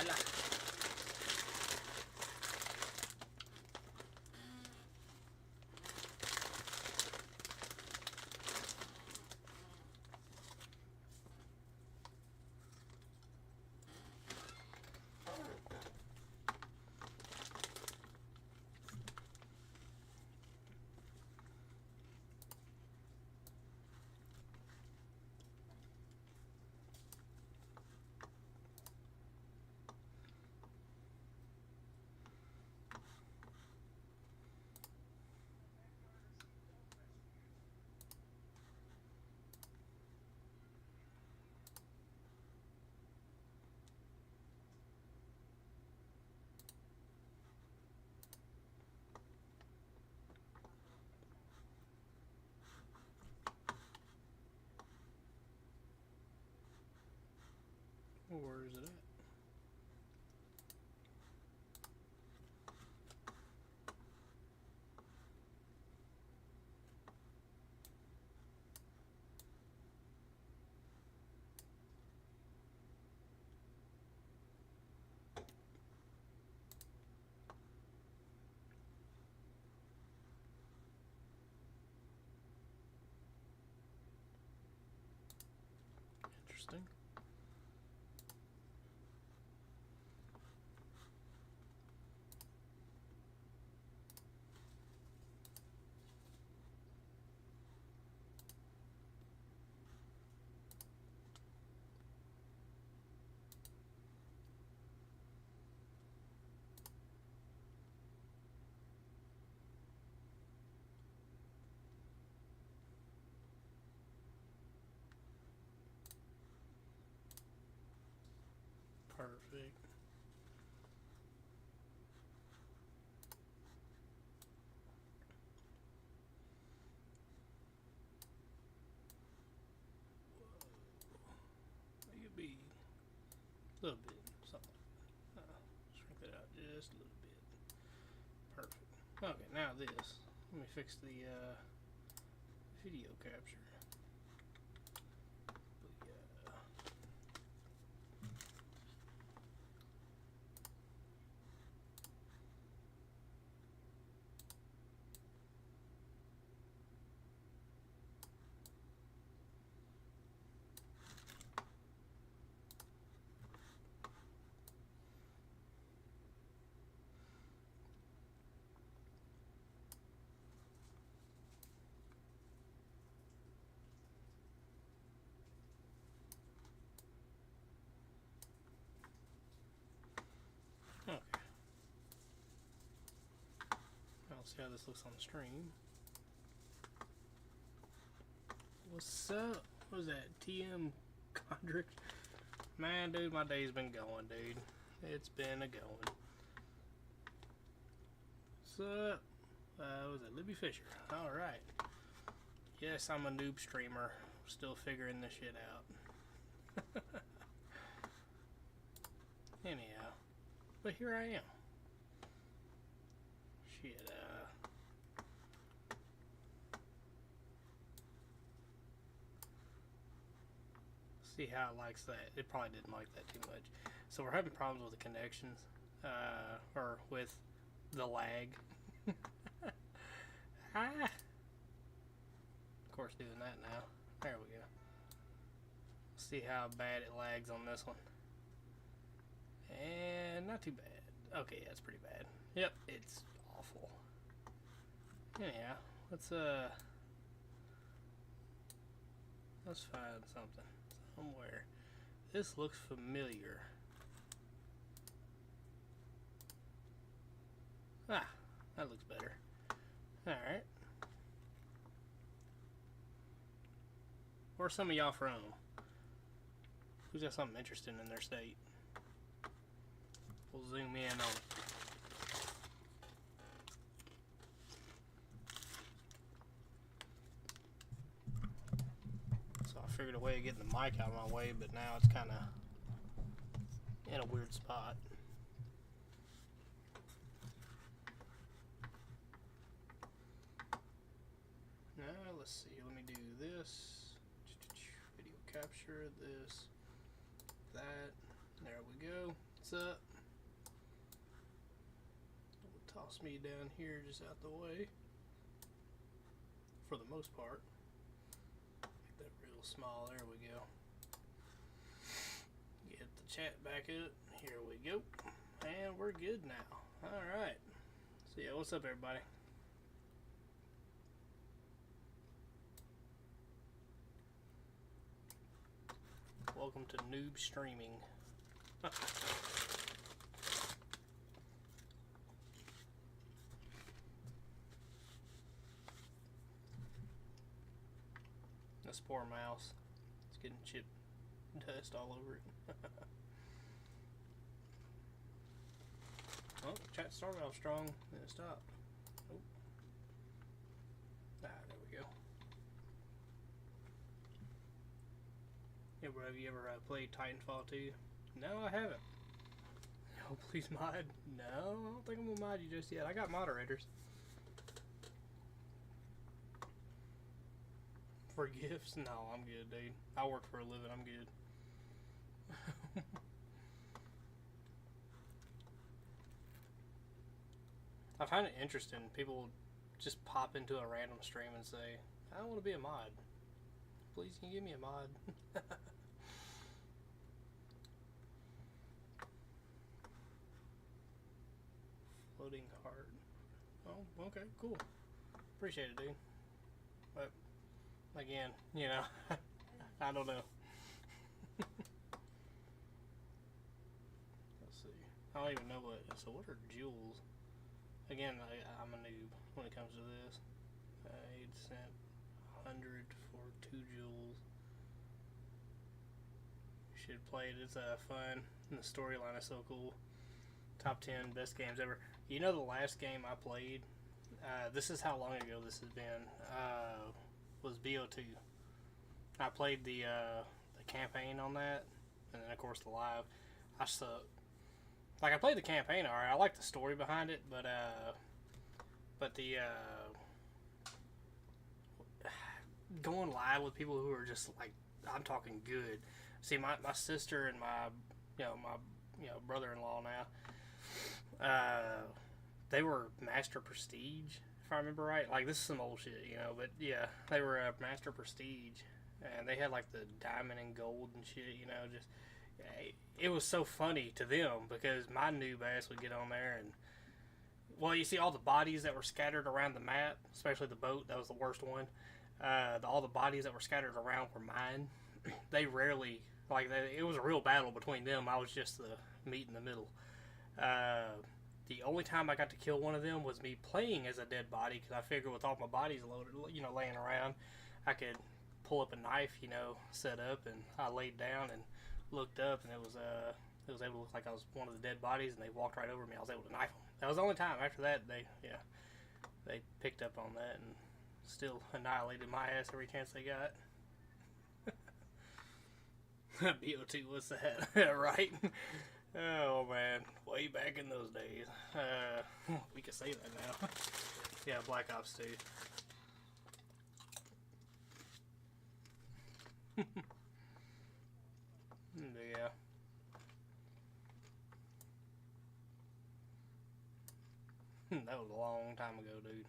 Voila. Where is it at? Interesting. Perfect. Maybe a little bit, something. Shrink that out just a little bit. Perfect. Okay, now this. Let me fix the video capture. Okay. I'll see how this looks on the stream. What's up? What was that? TM Condrick? Man, dude, my day's been going, dude. It's been a going. What's up? Was it Libby Fisher? Alright. Yes, I'm a noob streamer. Still figuring this shit out. Anyhow. But here I am. Shit, see how it likes that. It probably didn't like that too much. So we're having problems with the connections, or with the lag. Ah. Of course, doing that now. There we go. See how bad it lags on this one. And not too bad. Okay, that's pretty bad. Yep, it's awful. Anyhow, let's find something somewhere. This looks familiar. Ah, that looks better. Alright. Where's some of y'all from? Who's got something interesting in their state? We'll zoom in on it. So I figured a way of getting the mic out of my way, but now it's kind of in a weird spot. Now let's see, let me do this. Video capture, this, that. There we go. what's up. Toss me down here just out the way. For the most part. Make that real small. There we go. Get the chat back up. Here we go. And we're good now. Alright. So yeah, what's up everybody? Welcome to noob streaming. This poor mouse. It's getting chip dust all over it. Oh, chat started off strong, then it stopped. Oh. Ah, there we go. Yeah, bro, have you ever played Titanfall 2? No, I haven't. Oh, please mod. No, I don't think I'm gonna mod you just yet. I got moderators. For gifts? No, I'm good, dude. I work for a living. I'm good. I find it interesting. People just pop into a random stream and say, I want to be a mod. Please, can you give me a mod? Floating heart. Oh, okay, cool. Appreciate it, dude. But, again, you know, I don't know. Let's see. I don't even know what. So, what are jewels? Again, I'm a noob when it comes to this. He'd sent 100 for 2 jewels. You should play it. It's fun. And the storyline is so cool. Top 10 best games ever. You know the last game I played? This is how long ago this has been. Was BO2. I played the campaign on that, and then of course the live. I suck. Like I played the campaign alright. I like the story behind it, but the going live with people who are just like I'm talking good. See, my sister and my brother-in-law now. They were Master Prestige, if I remember right. Like, this is some old shit, you know, but yeah, they were Master Prestige, and they had like the diamond and gold and shit, you know. Just it was so funny to them because my noob ass would get on there and, well, you see all the bodies that were scattered around the map, especially the boat. That was the worst one. All the bodies that were scattered around were mine. They rarely, like, it was a real battle between them. I was just the meat in the middle. The only time I got to kill one of them was me playing as a dead body, because I figured with all my bodies loaded, you know, laying around, I could pull up a knife, you know, set up, and I laid down and looked up, and it was able to look like I was one of the dead bodies, and they walked right over me. I was able to knife them. That was the only time. After that, they picked up on that and still annihilated my ass every chance they got. BO2, what's that? Right? Oh man, way back in those days. We can say that now. Yeah, Black Ops 2. Yeah. That was a long time ago, dude.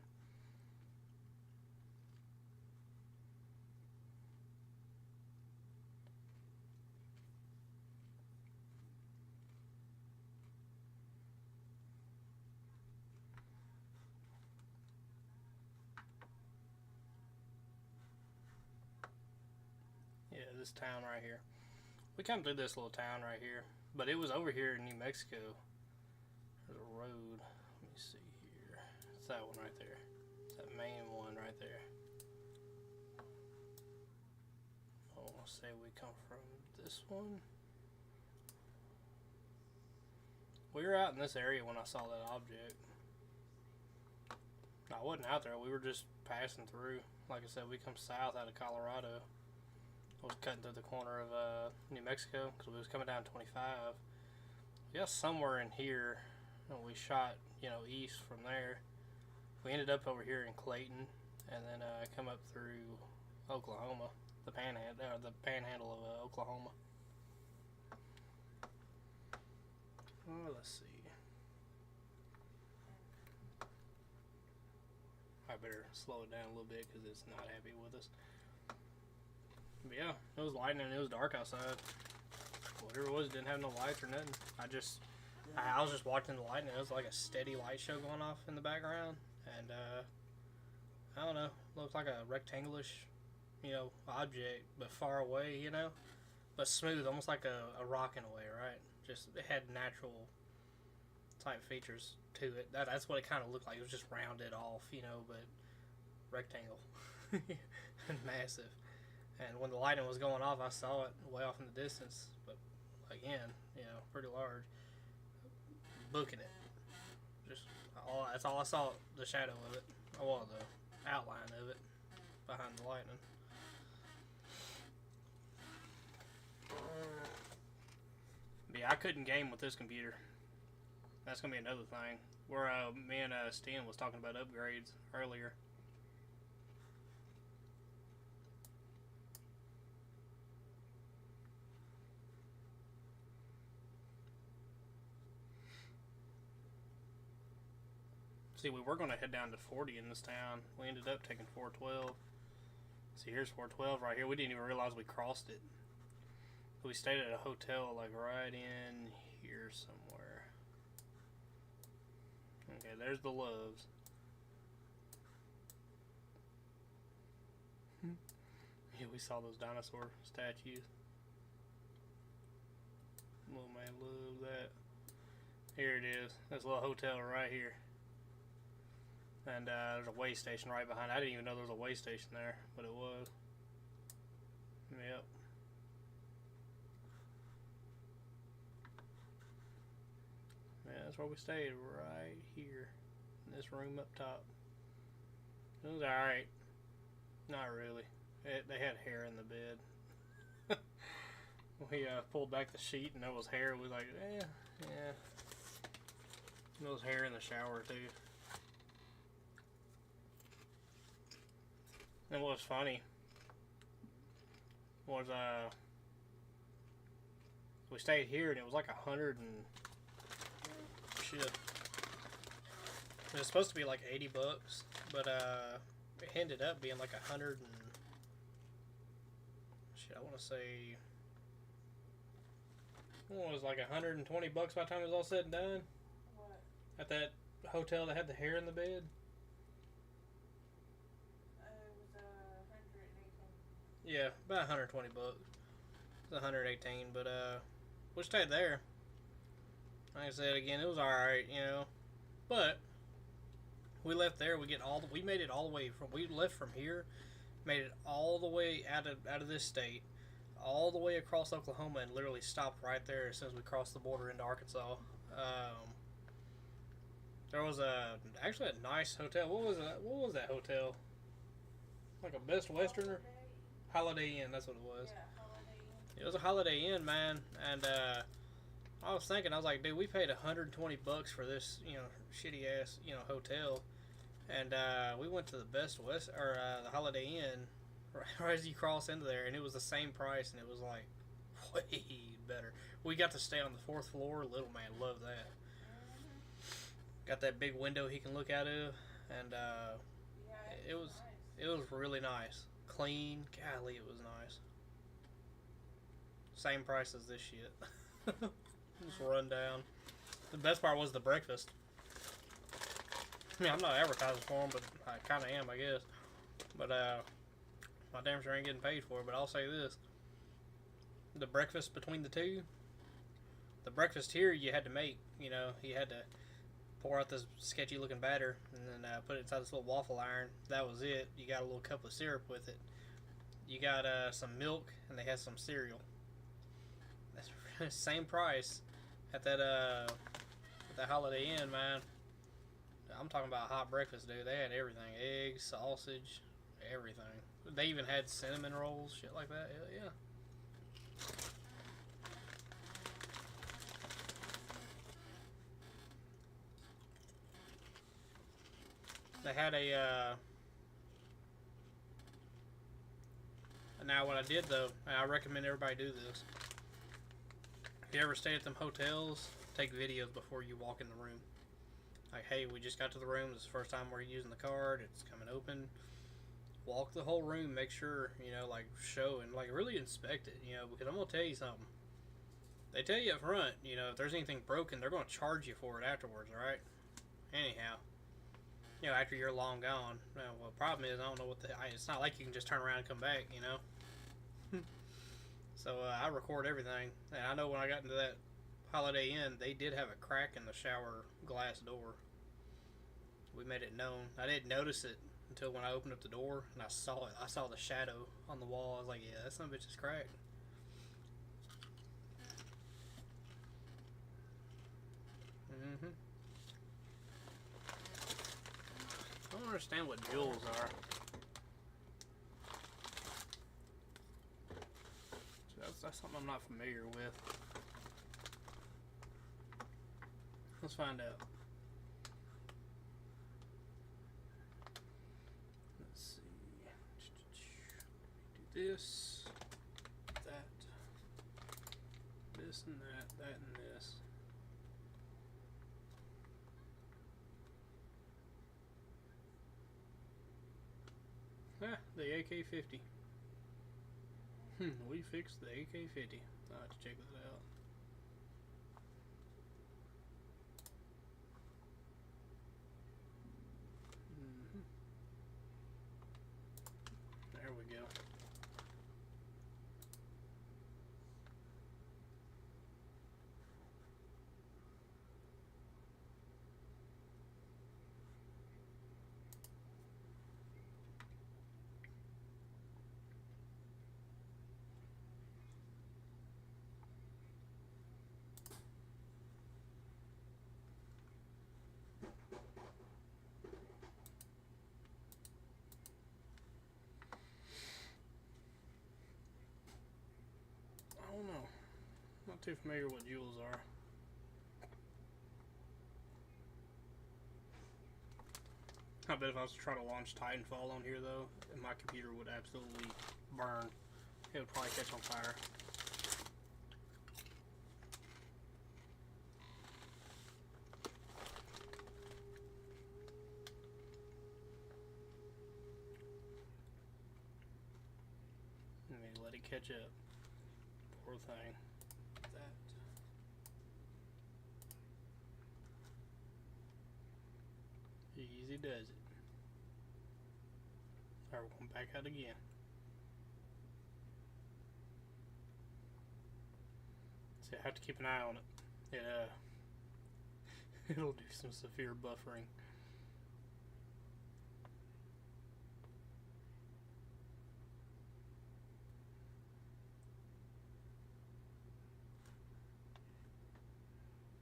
Yeah, this town right here. We come through this little town right here, but it was over here in New Mexico. There's a road. Let me see here. It's that one right there. It's that main one right there. Oh, let's say we come from this one. We were out in this area when I saw that object. I wasn't out there. We were just passing through. Like I said, we come south out of Colorado. I was cutting through the corner of New Mexico because we was coming down 25. We got somewhere in here, and we shot, you know, east from there. We ended up over here in Clayton, and then come up through Oklahoma, the panhandle of Oklahoma. Oh, let's see. I better slow it down a little bit because it's not happy with us. But yeah, it was lightning and it was dark outside. Whatever it was, didn't have no lights or nothing. I was just watching the lightning. It was like a steady light show going off in the background. And, I don't know, looked like a rectangular-ish, you know, object, but far away, you know? But smooth, almost like a rock in a way, right? Just, it had natural type features to it. That's what it kind of looked like. It was just rounded off, you know, but rectangle. And massive. And when the lightning was going off, I saw it way off in the distance. But, again, you know, pretty large. Booking it. That's all I saw, the shadow of it. Well, the outline of it behind the lightning. But yeah, I couldn't game with this computer. That's gonna be another thing. Where me and Stan was talking about upgrades earlier. See, we were gonna head down to 40 in this town. We ended up taking 412. See, here's 412 right here. We didn't even realize we crossed it. We stayed at a hotel like right in here somewhere. Okay, there's the Loves. Yeah, we saw those dinosaur statues. Little man loves that. Here it is. This little hotel right here. And there's a way station right behind. I didn't even know there was a way station there, but it was. Yep. Yeah, that's where we stayed, right here. In this room up top. It was alright. Not really. They had hair in the bed. We pulled back the sheet and there was hair. We was like, yeah. There was hair in the shower too. And what was funny was we stayed here and it was like 100 and shit. It was supposed to be like 80 bucks, but it ended up being like 100 and shit. I want to say it was like 120 bucks by the time it was all said and done. What? At that hotel that had the hair in the bed. It was 118. Yeah, about 120 bucks. It was 118, but we stayed there. Like I said again, it was alright, you know. But we left there. We made it all the way from. We left from here, made it all the way out of this state, all the way across Oklahoma, and literally stopped right there as soon as we crossed the border into Arkansas. There was actually a nice hotel. What was that hotel? Like a Best Westerner? Holiday Inn. That's what it was. Yeah, Holiday Inn. It was a Holiday Inn, man, and I was thinking, I was like, dude, we paid 120 bucks for this, you know, shitty ass, you know, hotel, and we went to the the Holiday Inn right as you cross into there, and it was the same price, and it was like way better. We got to stay on the 4th floor. Little man loved that. Got that big window he can look out of, and Yeah, it was nice. it was really nice, clean. Golly, it was nice. Same price as this shit. Just run down. The best part was the breakfast. I mean, I'm not advertising for them, but I kind of am, I guess. But my damn sure ain't getting paid for it. But I'll say this: the breakfast between the two, the breakfast here you had to make. You know, you had to pour out this sketchy looking batter and then put it inside this little waffle iron. That was it. You got a little cup of syrup with it. You got some milk, and they had some cereal. That's the same price at that Holiday Inn, man. I'm talking about hot breakfast, dude. They had everything: eggs, sausage, everything. They even had cinnamon rolls, shit like that. Yeah. They had a. Now, what I did though, and I recommend everybody do this. If you ever stay at them hotels take videos before you walk in the room. Like, hey, we just got to the room. This is the first time we're using the card. It's coming open. Walk the whole room. Make sure, you know, like, show and, like, really inspect it, you know, because I'm going to tell you something. They tell you up front, you know, if there's anything broken, they're going to charge you for it afterwards, right? Anyhow, you know, after you're long gone. Well, the problem is, I don't know what it's not like you can just turn around and come back, you know? So, I record everything. And I know when I got into that Holiday Inn, they did have a crack in the shower glass door. We made it known. I didn't notice it until when I opened up the door and I saw it. I saw the shadow on the wall. I was like, yeah, that son of a bitch is cracked. I don't understand what jewels are. That's something I'm not familiar with. Let's find out. Let's see. Do this, that, this and that and this. Ah, the AK-50. We fixed the AK-50. I'll have to check that out. There we go. I don't know. Not too familiar what jewels are. I bet if I was to try to launch Titanfall on here though, my computer would absolutely burn. It would probably catch on fire. Let it catch up. Poor thing. That. Easy does it. Alright, we're going back out again. See, I have to keep an eye on it. It'll do some severe buffering.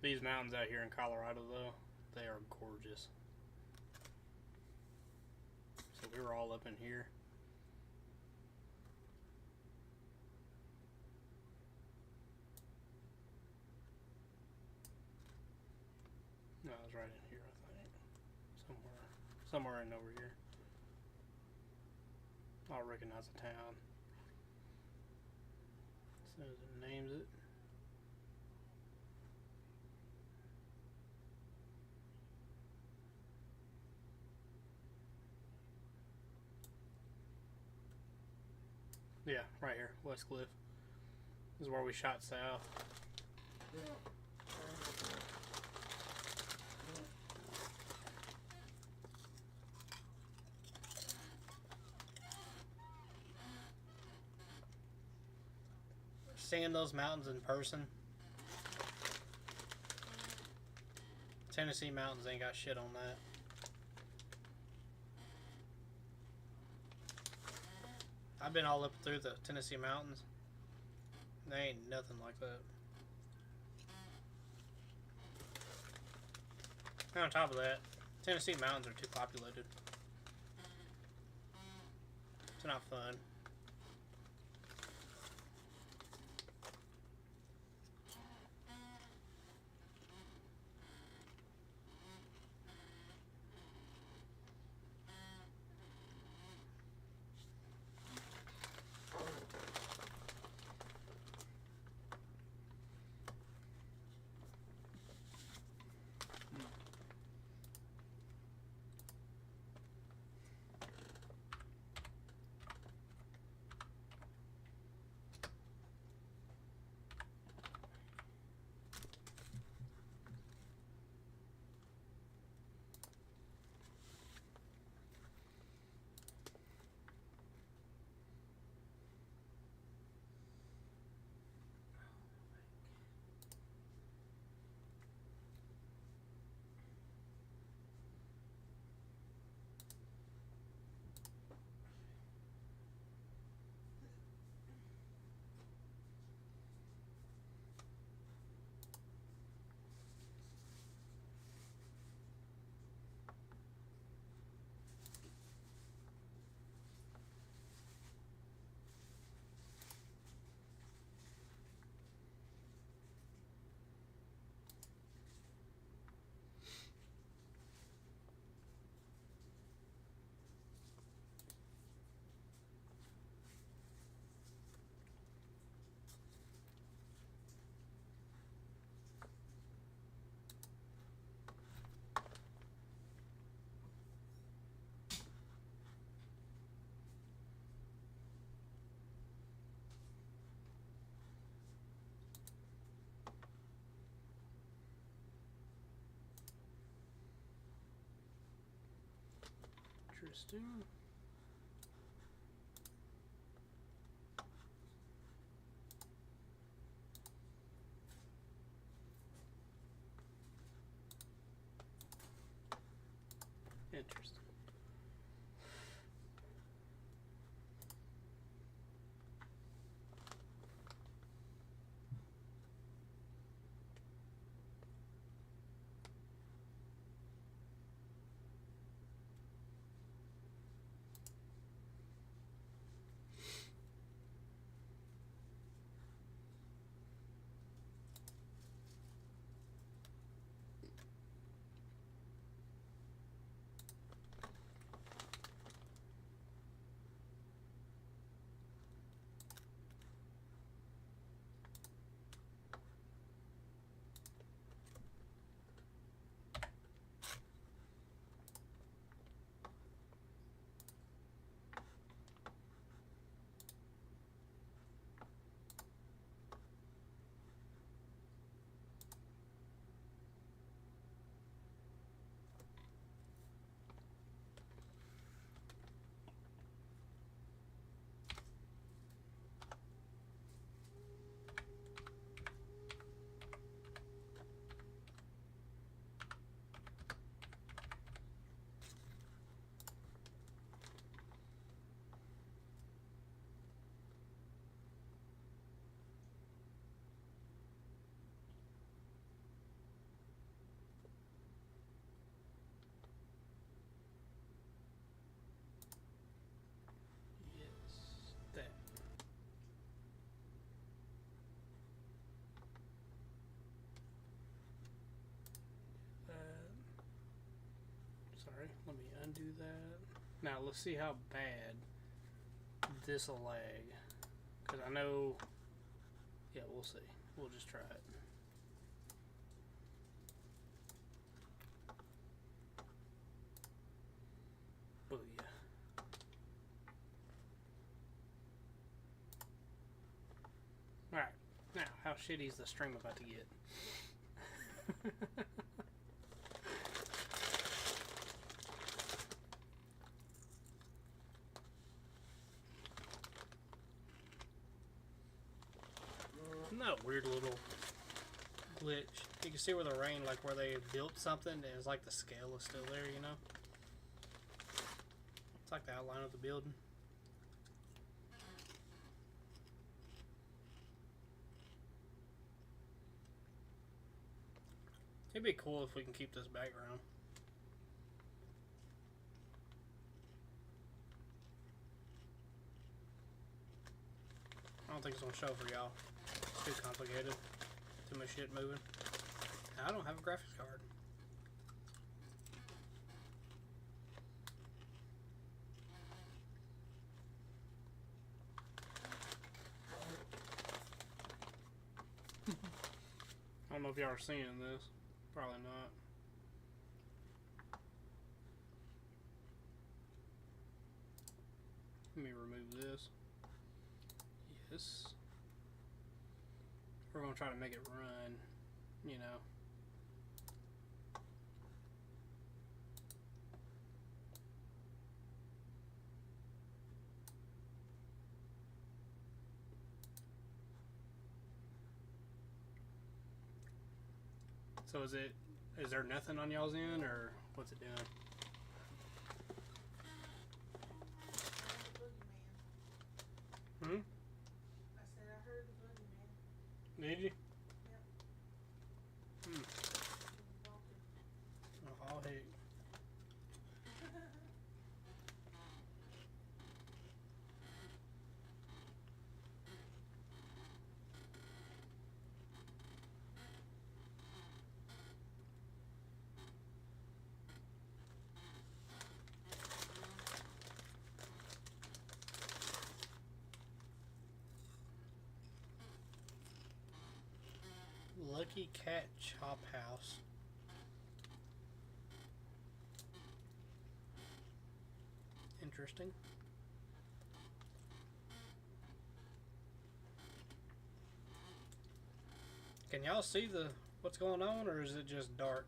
These mountains out here in Colorado, though, they are gorgeous. So we were all up in here. No, I was right in here, I think. Somewhere in over here. I'll recognize the town. As soon as it names it. Yeah, right here, West Cliff. This is where we shot south. Seeing those mountains in person. Tennessee mountains ain't got shit on that. I've been all up through the Tennessee mountains. They ain't nothing like that. And on top of that, Tennessee mountains are too populated. It's not fun. Interesting. Interesting. That. Sorry, let me undo that. Now let's see how bad this will lag. Because I know, yeah, we'll see. We'll just try it. Booyah. Alright, now, how shitty is the stream about to get? No, weird little glitch. You can see where the rain, like where they built something, and it's like the scale is still there, you know? It's like the outline of the building. It'd be cool if we can keep this background. I don't think it's gonna show for y'all. It's too complicated. Too much shit moving. I don't have a graphics card. I don't know if y'all are seeing this. Probably not. Let me remove this. Yes. We're going to try to make it run, you know. So is there nothing on y'all's end, or what's it doing? Hmm? I said I heard the boogeyman. Did you? Yep. Oh, hey. Lucky Cat Chop House. Interesting. Can y'all see what's going on, or is it just dark?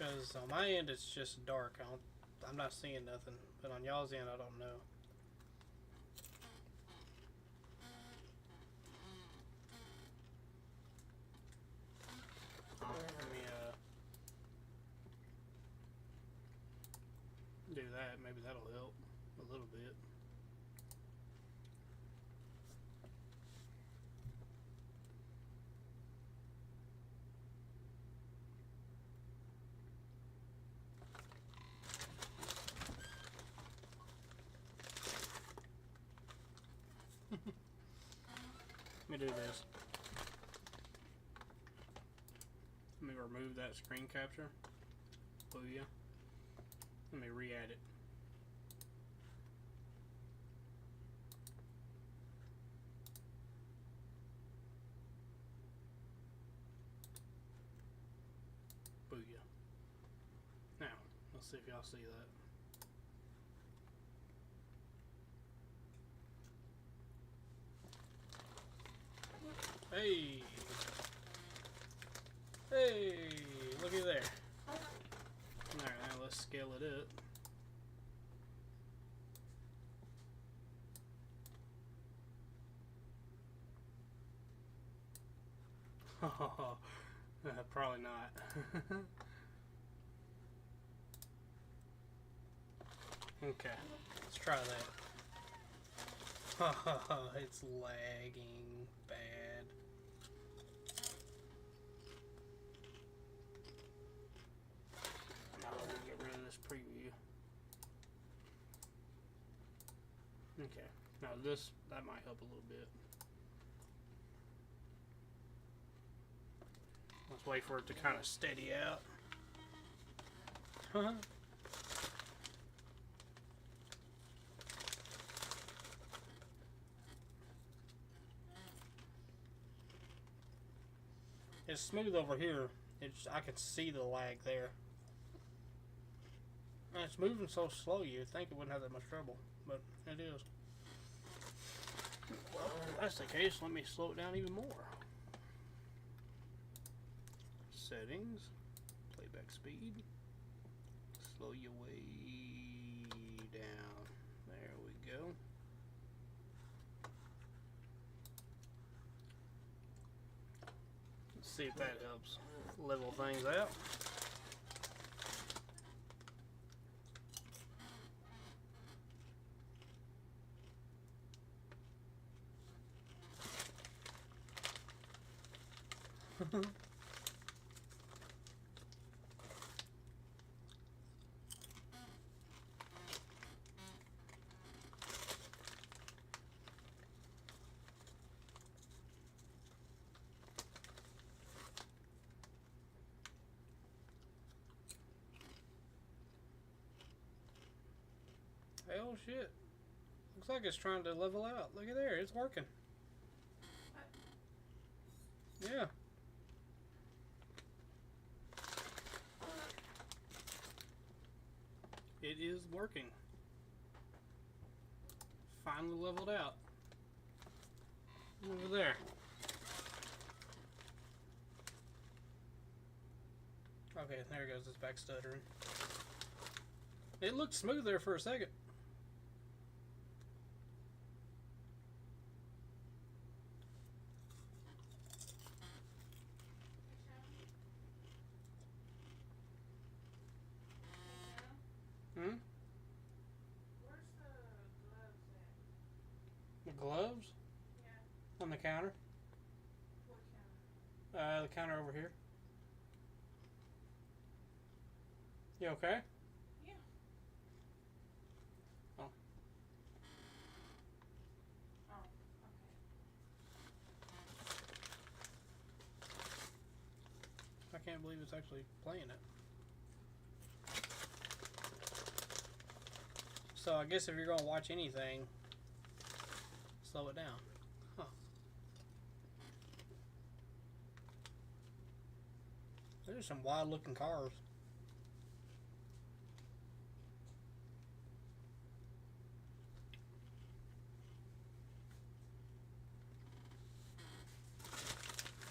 Because on my end it's just dark. I'm not seeing nothing. But on y'all's end, I don't know. Let me do that. Maybe that'll help a little bit. Let me do this. Let me remove that screen capture. Booyah. Let me re-add it. Booyah. Now, let's see if y'all see that. Hey! Hey! Looky there. Alright, now let's scale it up. Probably not. Okay, let's try that. It's lagging bad. Now let me get rid of this preview. Okay, now that might help a little bit. Let's wait for it to kind of steady out. It's smooth over here. I can see the lag there. And it's moving so slow you'd think it wouldn't have that much trouble, but it is. Well, if that's the case, let me slow it down even more. Settings, playback speed, slow you way down. There we go. Let's see if that helps level things out. Oh shit. Looks like it's trying to level out. Look at there, it's working. Yeah. It is working. Finally leveled out. Over there. Okay, there it goes. It's back stuttering. It looked smooth there for a second. Hmm? Where's the gloves at? The gloves? Yeah. On the counter? What counter? The counter over here. You okay? Yeah. Oh. Oh, okay. I can't believe it's actually playing it. So I guess if you're going to watch anything, slow it down. Huh. There's some wild looking cars.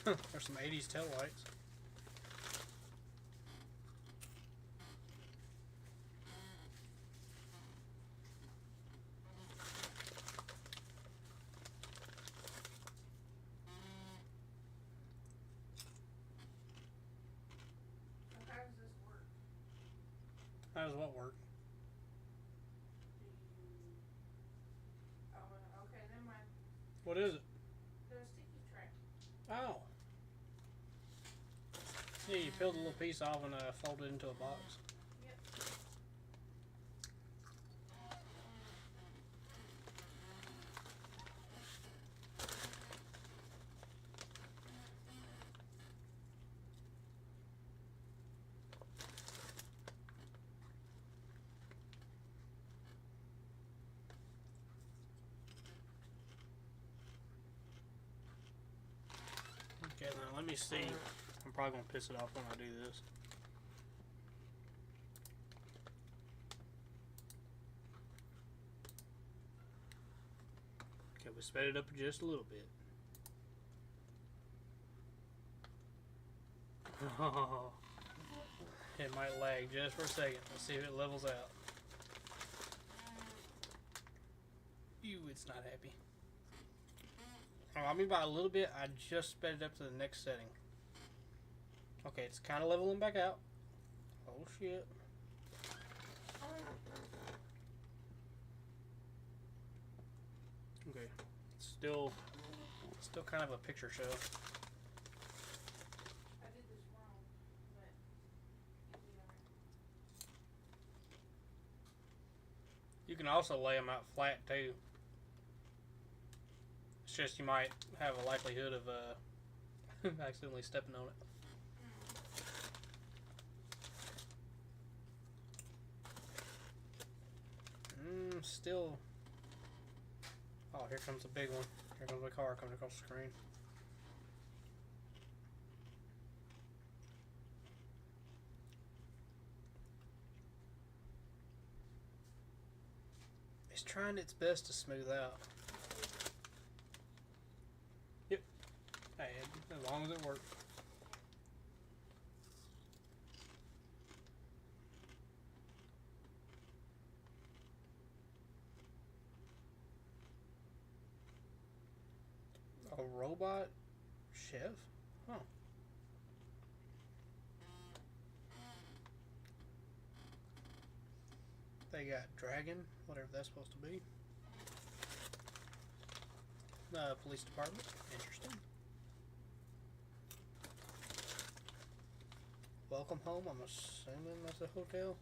There's some 80s taillights. How does what work? Oh, okay, never mind. What is it? The sticky track. Oh. Yeah, you peel the little piece off and fold it into a box. Yep. Okay, now let me see. I'm probably going to piss it off when I do this. Okay, we sped it up just a little bit. Oh, it might lag just for a second. Let's see if it levels out. Ew, it's not happy. I mean by a little bit, I just sped it up to the next setting. Okay, it's kind of leveling back out. Oh shit. Okay, it's still kind of a picture show. I did this wrong, but it'll be alright. You can also lay them out flat too. It's just you might have a likelihood of accidentally stepping on it. Still. Oh, here comes the big one. Here comes the car coming across the screen. It's trying its best to smooth out. Yep. Hey, as long as it works. A robot chef? Huh. They got dragon, whatever that's supposed to be. Police department. Interesting. Welcome home. I'm assuming that's a hotel.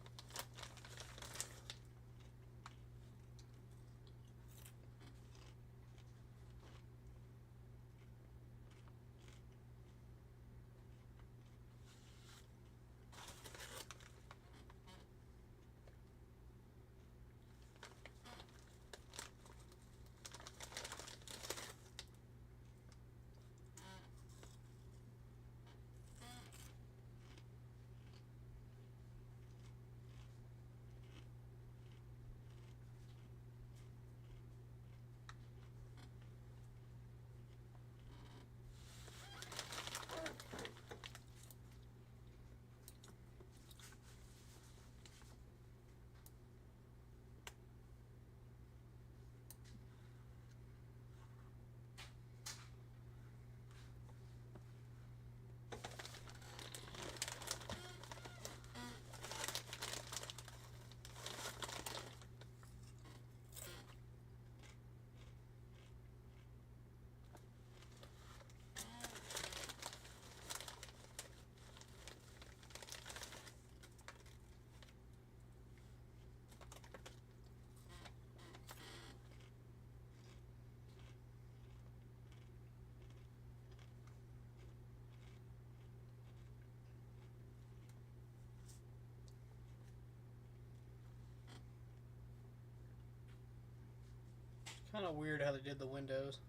Kind of weird how they did the windows.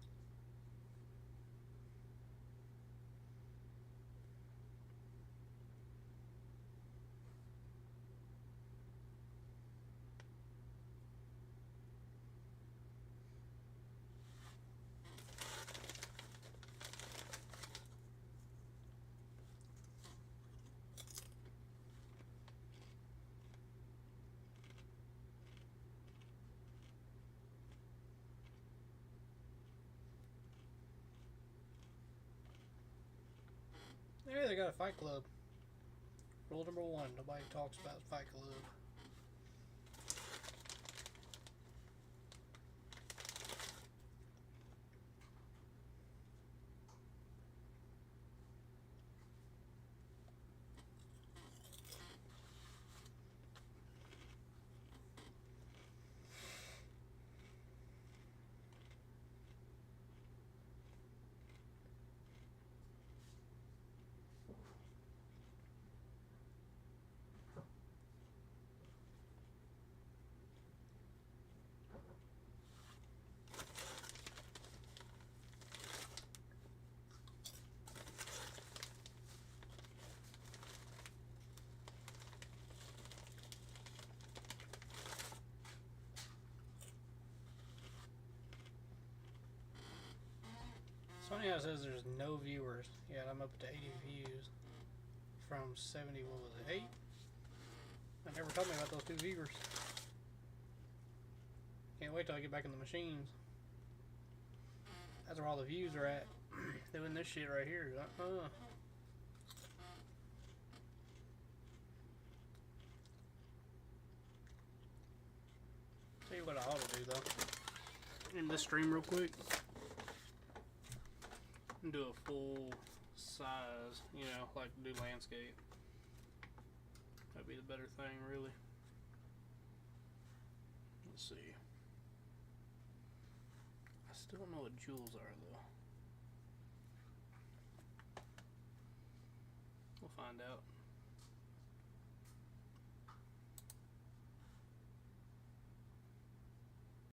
Hey, they got a fight club. Rule number 1, nobody talks about Fight Club. Yeah, it says there's no viewers. Yeah, I'm up to 80 views from 70. What was it? 8? I never told me about those 2 viewers. Can't wait till I get back in the machines. That's where all the views are at. Doing this shit right here. Tell you what I ought to do though. In this stream real quick. And do a full size, you know, like do landscape. That'd be the better thing, really. Let's see. I still don't know what jewels are, though. We'll find out.